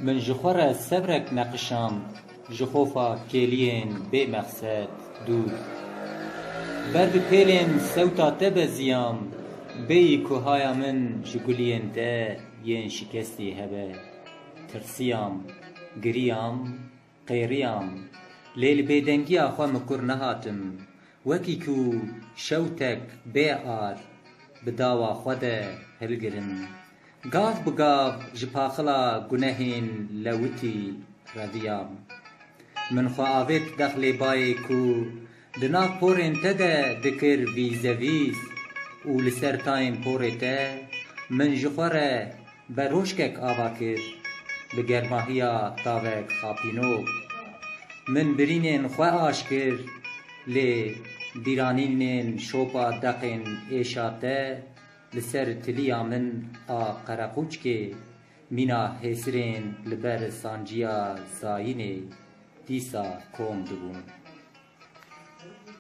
من جخور سبرك نقشام جخوفا كيلين بي مقصد دود برد پیلین سوتا تبزیام بی کوهایا من جگولین ده ین شکستی هبه ترسیام گریام قیریام لیل بیدنگی آخوا مکر نهاتم وکی کو شوتک بی آر بداوا خوده هلگرن گاف بگاف جپاخلا گناهین لوتی ردیام من خوا آوید دخلی بای کو دنا پورن تده دکر ویزویز و لسر تایم پورته من جخوره بروشکک آوا کر بگرماهیا تاوک خاپینو من برینین خواه آشکر لی بیرانینین شوپا دقین ایشاته لسر تلیا من آ قرقوچ که مینا حسرین لبر سانجیا زاینه دیسا کوم دبون